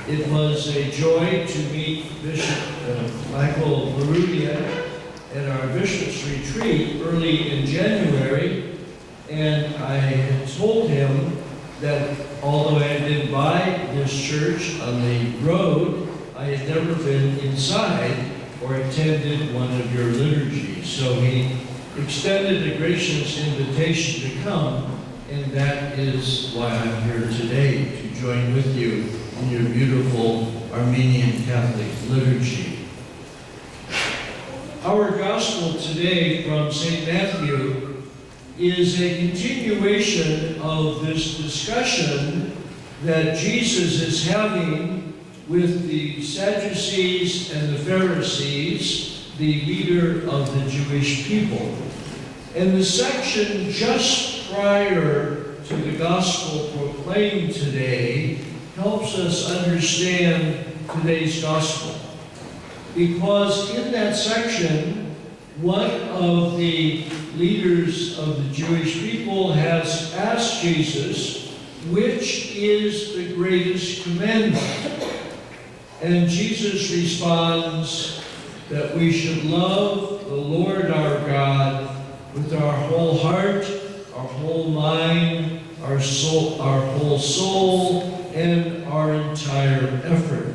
It was a joy to meet Bishop Michael Marudia at our Bishop's Retreat early in January, and I had told him that although I had been by this church on the road, I had never been inside or attended one of your liturgies. So he extended a gracious invitation to come, and that is why I'm here today, to join with you in your beautiful Armenian Catholic liturgy. Our gospel today from St. Matthew is a continuation of this discussion that Jesus is having with the Sadducees and the Pharisees, the leader of the Jewish people. And the section just prior to the gospel proclaimed today helps us understand today's gospel. Because in that section, one of the leaders of the Jewish people has asked Jesus, which is the greatest commandment? And Jesus responds that we should love the Lord our God with our whole heart, our whole mind, our soul, our whole soul, and our entire effort.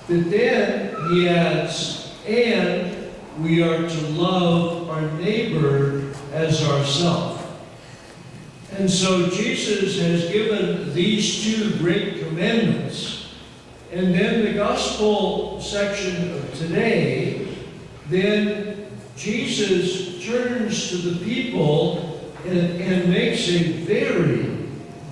But then he adds, and we are to love our neighbor as ourselves. And so Jesus has given these two great commandments. And then the gospel section of today, then Jesus turns to the people and makes a very,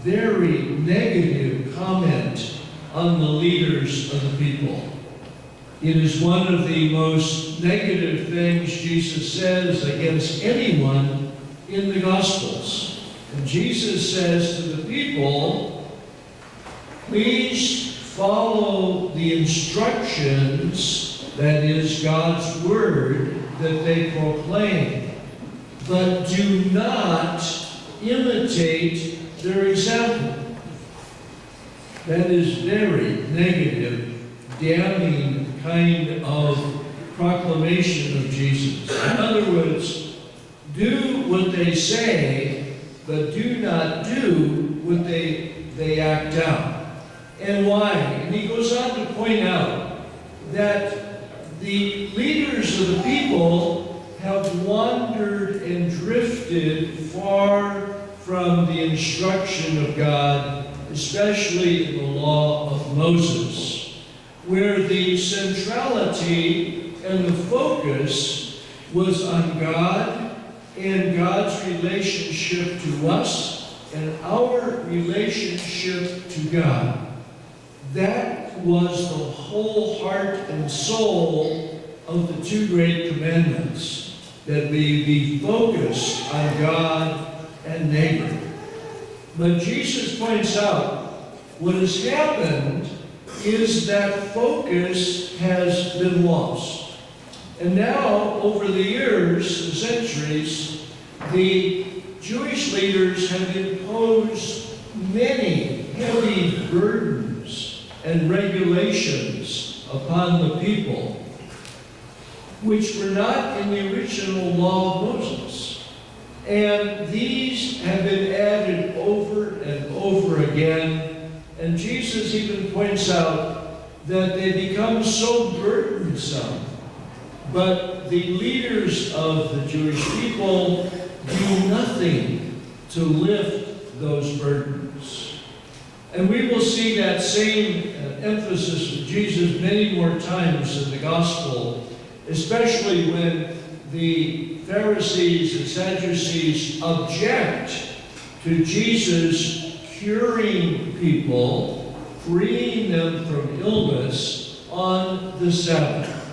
very negative comment on the leaders of the people. It is one of the most negative things Jesus says against anyone in the Gospels. And Jesus says to the people, please follow the instructions, that is God's word, that they proclaim, but do not imitate their example. That is very negative, damning kind of proclamation of Jesus. In other words, do what they say, but do not do what they act out. And why? And he goes on to point out that the leaders of the people have wandered and drifted far from the instruction of God, especially in the law of Moses, where the centrality and the focus was on God and God's relationship to us and our relationship to God. That was the whole heart and soul of the two great commandments, that we be focused on God and neighbor. But Jesus points out what has happened is that focus has been lost. And now, over the years, the centuries, the Jewish leaders have imposed many heavy burdens and regulations upon the people, which were not in the original law of Moses. And these have been added over and over again. And Jesus even points out that they become so burdensome. But the leaders of the Jewish people do nothing to lift those burdens. And we will see that same emphasis of Jesus many more times in the gospel, especially when the Pharisees and Sadducees object to Jesus curing people, freeing them from illness on the Sabbath.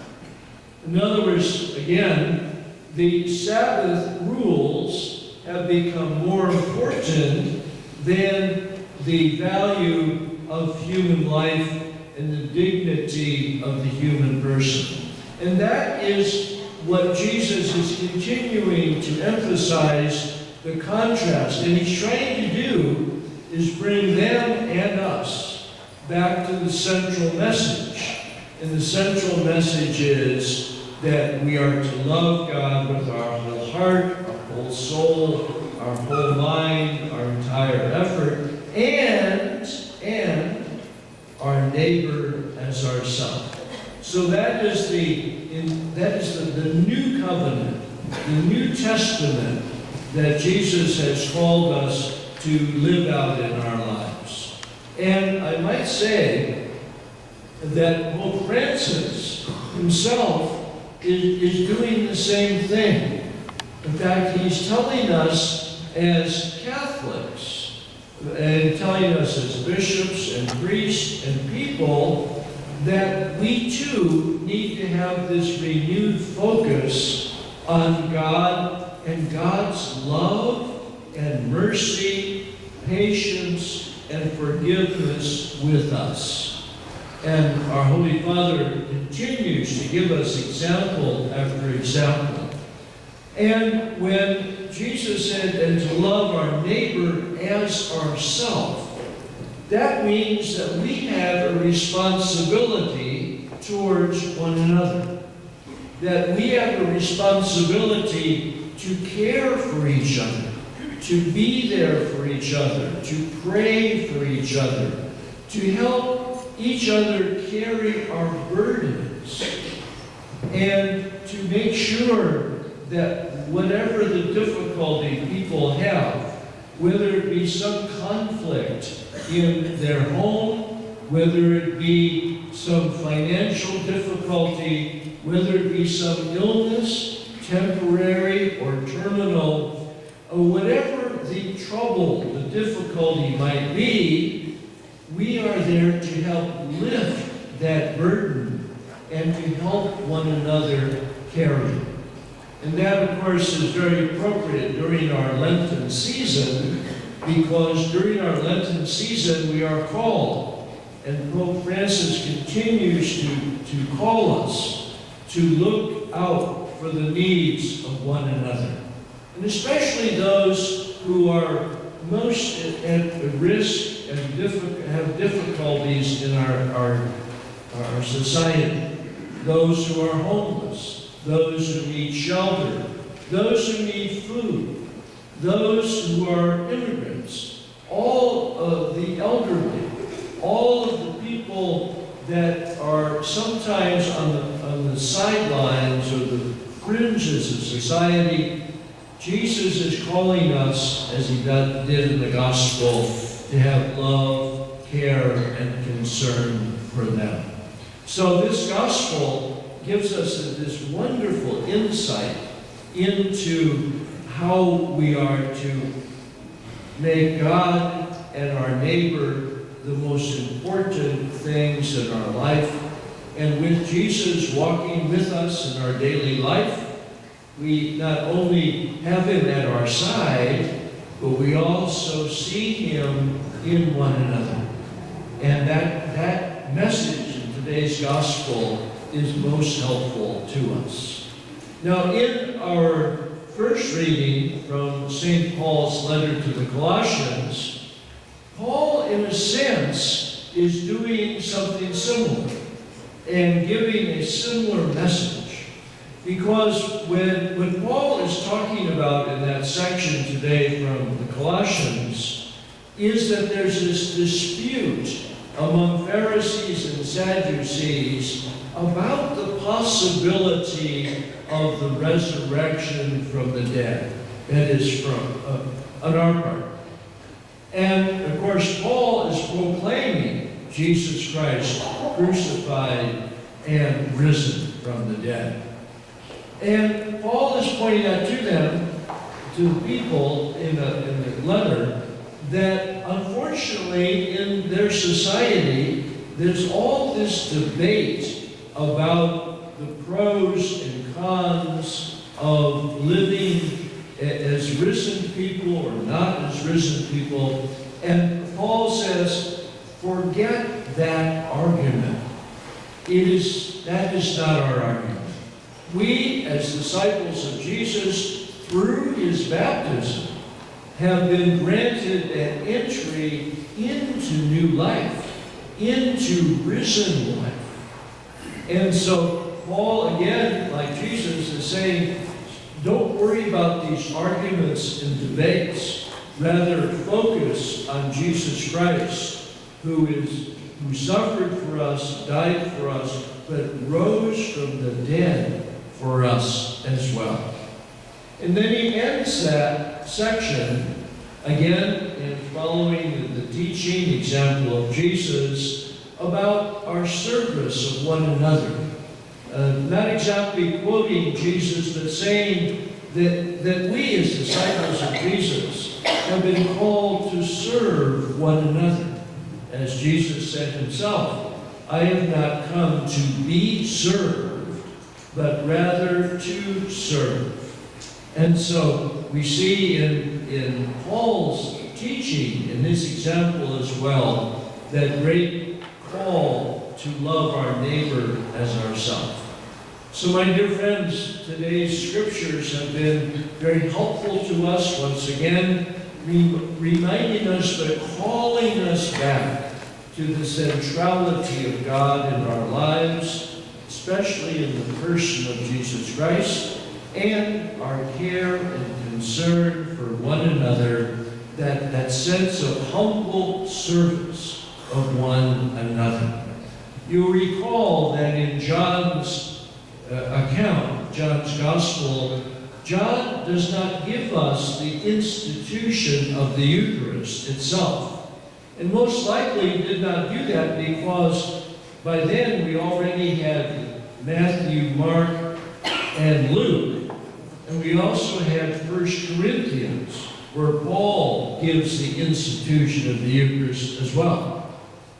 In other words, again, the Sabbath rules have become more important than the value of human life and the dignity of the human person. And that is what Jesus is continuing to emphasize, the contrast. And he's trying to do is bring them and us back to the central message. And the central message is that we are to love God with our whole heart, our whole soul, our whole mind, our entire effort, and our neighbor as ourselves. So that is the new covenant, the New Testament that Jesus has called us to live out in our lives. And I might say that Pope Francis himself is doing the same thing. In fact, he's telling us as Catholics, and telling us as bishops and priests and people, that we too need to have this renewed focus on God and God's love and mercy, patience, and forgiveness with us. And our Holy Father continues to give us example after example. And when Jesus said, and to love our neighbor as ourselves, that means that we have a responsibility towards one another. That we have a responsibility to care for each other, to be there for each other, to pray for each other, to help each other carry our burdens, and to make sure that whatever the difficulty people have, whether it be some conflict in their home, whether it be some financial difficulty, whether it be some illness, temporary or terminal, or whatever the trouble, the difficulty might be, we are there to help lift that burden and to help one another carry it. And that, of course, is very appropriate during our Lenten season, because during our Lenten season we are called, and Pope Francis continues to call us to look out for the needs of one another, and especially those who are most at risk and have difficulties in our society, those who are homeless, those who need shelter, those who need food, those who are immigrants, all of the elderly, all of the people that are sometimes on the sidelines or the fringes of society. Jesus is calling us, as he did in the gospel, to have love, care, and concern for them. So this gospel gives us this wonderful insight into how we are to make God and our neighbor the most important things in our life. And with Jesus walking with us in our daily life, we not only have him at our side, but we also see him in one another. And that message in today's gospel is most helpful to us. Now, in our first reading from St. Paul's letter to the Colossians, Paul, in a sense, is doing something similar and giving a similar message. Because when Paul is talking about in that section today from the Colossians, is that there's this dispute among Pharisees and Sadducees about the possibility of the resurrection from the dead. That is on our part. And of course, Paul is proclaiming Jesus Christ crucified and risen from the dead. And Paul is pointing out to them, to the people in the letter, that unfortunately in their society, there's all this debate about the pros and cons of living as risen people or not as risen people. And Paul says, forget that argument. That is not our argument. We, as disciples of Jesus, through his baptism, have been granted an entry into new life, into risen life. And so Paul, again, like Jesus, is saying, don't worry about these arguments and debates. Rather, focus on Jesus Christ, who suffered for us, died for us, but rose from the dead for us as well. And then he ends that section, again, in following the teaching example of Jesus, about our service of one another. Not exactly quoting Jesus, but saying that we as disciples of Jesus have been called to serve one another. As Jesus said himself, I have not come to be served, but rather to serve. And so we see in Paul's teaching, in this example as well, that great call to love our neighbor as ourselves. So my dear friends, today's scriptures have been very helpful to us once again, reminding us, but calling us back to the centrality of God in our lives, especially in the person of Jesus Christ, and our care and concern for one another, that sense of humble service of one another. You'll recall that in John's account, John's Gospel, John does not give us the institution of the Eucharist itself. And most likely he did not do that because by then we already had Matthew, Mark, and Luke. And we also had 1 Corinthians, where Paul gives the institution of the Eucharist as well.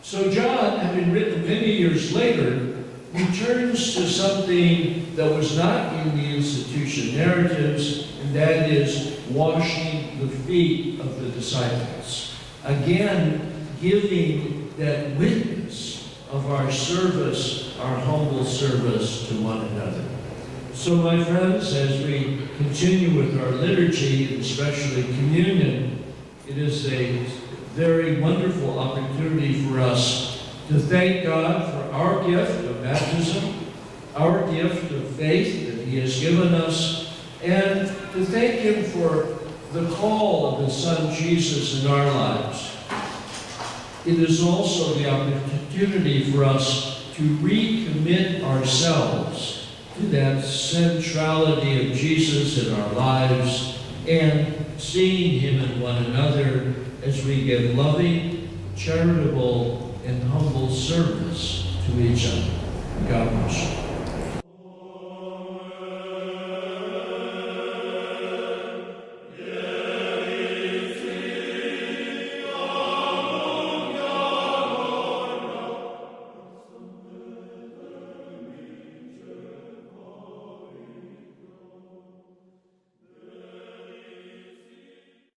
So John, having written many years later, returns to something that was not in the institution narratives, and that is washing the feet of the disciples. Again, giving that witness of our service, our humble service to one another. So my friends, as we continue with our liturgy, and especially communion, it is a very wonderful opportunity for us to thank God for our gift of baptism, our gift of faith that He has given us, and to thank Him for the call of His Son Jesus in our lives. It is also the opportunity for us to recommit ourselves to that centrality of Jesus in our lives and seeing Him in one another as we give loving, charitable, and humble service to each other.